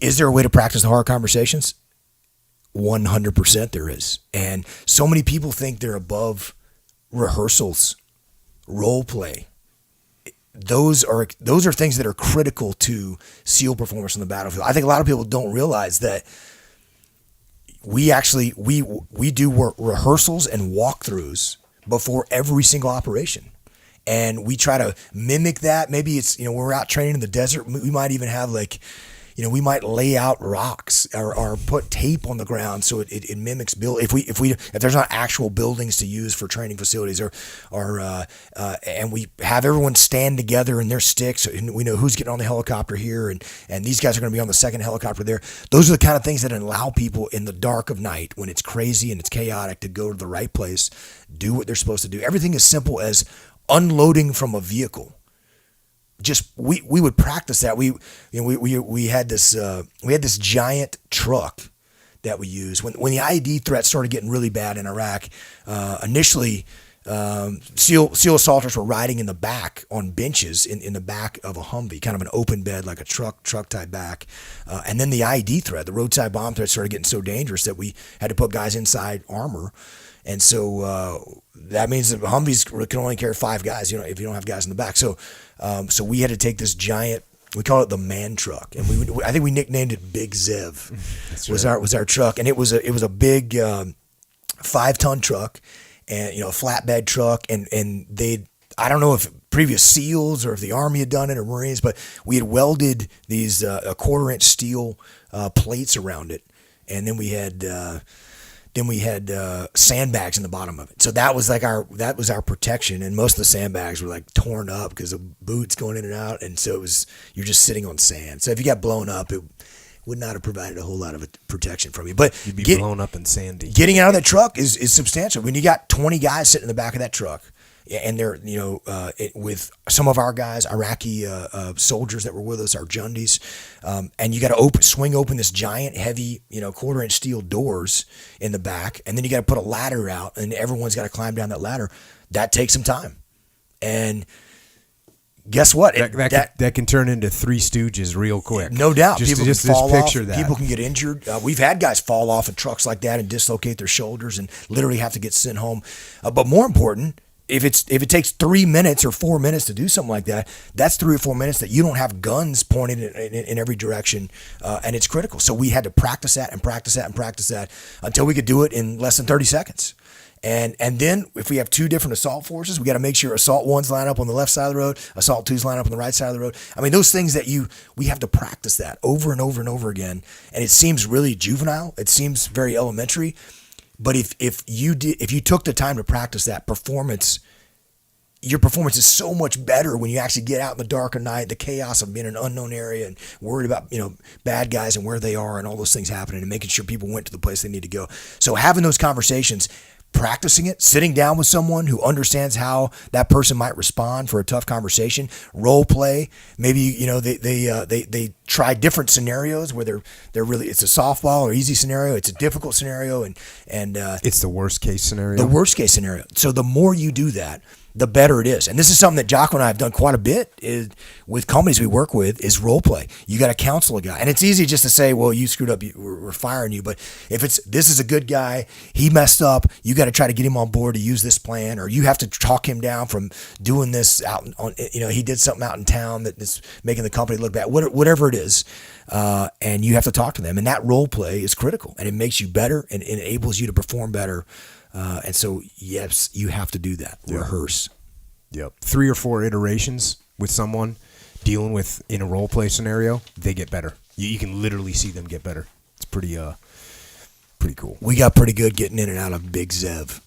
Is there a way to practice the hard conversations? 100% there is. And so many people think they're above rehearsals, role play. Those are things that are critical to SEAL performance on the battlefield. I think a lot of people don't realize that we do rehearsals and walkthroughs before every single operation. And we try to mimic that. Maybe it's, when we're out training in the desert, we might even have we might lay out rocks or put tape on the ground so it mimics build. If there's not actual buildings to use for training facilities, and we have everyone stand together in their sticks, and we know who's getting on the helicopter here, and these guys are going to be on the second helicopter there. Those are the kind of things that allow people in the dark of night, when it's crazy and it's chaotic, to go to the right place, do what they're supposed to do. Everything as simple as unloading from a vehicle. Just we would practice that. We had this giant truck that we used when the IED threat started getting really bad in Iraq. Initially, SEAL assaulters were riding in the back on benches in the back of a Humvee, kind of an open bed, like a truck type back. And then the IED threat, the roadside bomb threat, started getting so dangerous that we had to put guys inside armor. And so that means that Humvees can only carry 5 guys, if you don't have guys in the back. So we had to take this giant, we call it the man truck, and I think we nicknamed it Big Zev. was our truck, and it was a big 5-ton truck, and a flatbed truck, and I don't know if previous SEALs or if the Army had done it or Marines, but we had welded these a 1/4-inch steel plates around it, and then we had sandbags in the bottom of it. So that was our protection. And most of the sandbags were torn up because of boots going in and out. And so you're just sitting on sand. So if you got blown up, it would not have provided a whole lot of protection from you. But you'd be blown up and sandy. Getting out of that truck is substantial. When you got 20 guys sitting in the back of that truck, and they're, with some of our guys, Iraqi soldiers that were with us, our Jundis, and you got to swing open this giant, heavy, 1/4-inch steel doors in the back, and then you got to put a ladder out, and everyone's got to climb down that ladder. That takes some time, and guess what? That can turn into Three Stooges real quick. No doubt. People can fall off. That. People can get injured. We've had guys fall off of trucks like that and dislocate their shoulders and literally have to get sent home. But more important, if it takes 3 minutes or 4 minutes to do something like that, that's 3 or 4 minutes that you don't have guns pointed in every direction, and it's critical. So we had to practice that and practice that and practice that until we could do it in less than 30 seconds. And then if we have 2 different assault forces, we got to make sure assault 1's line up on the left side of the road, assault 2's line up on the right side of the road. I mean, those things that we have to practice that over and over and over again. And it seems really juvenile. It seems very elementary. But if you took the time to practice that your performance is so much better when you actually get out in the dark of night, the chaos of being in an unknown area and worried about, bad guys and where they are and all those things happening and making sure people went to the place they need to go. So having those conversations, practicing it, sitting down with someone who understands how that person might respond for a tough conversation, role play. Maybe, they try different scenarios where they're really, it's a softball or easy scenario. It's a difficult scenario. And it's the worst case scenario. The worst case scenario. So the more you do that, the better it is. And this is something that Jocko and I have done quite a bit with companies we work with, is role play. You got to counsel a guy. And it's easy just to say, well, you screwed up, we're firing you. But if this is a good guy, he messed up, you got to try to get him on board to use this plan, or you have to talk him down from doing this out on, he did something out in town that is making the company look bad, whatever it is. And you have to talk to them. And that role play is critical, and it makes you better and enables you to perform better. And so, yes, you have to do that. Yep. Rehearse. Yep. 3 or 4 iterations with someone dealing with in a role play scenario, they get better. You can literally see them get better. It's pretty cool. We got pretty good getting in and out of Big Zev.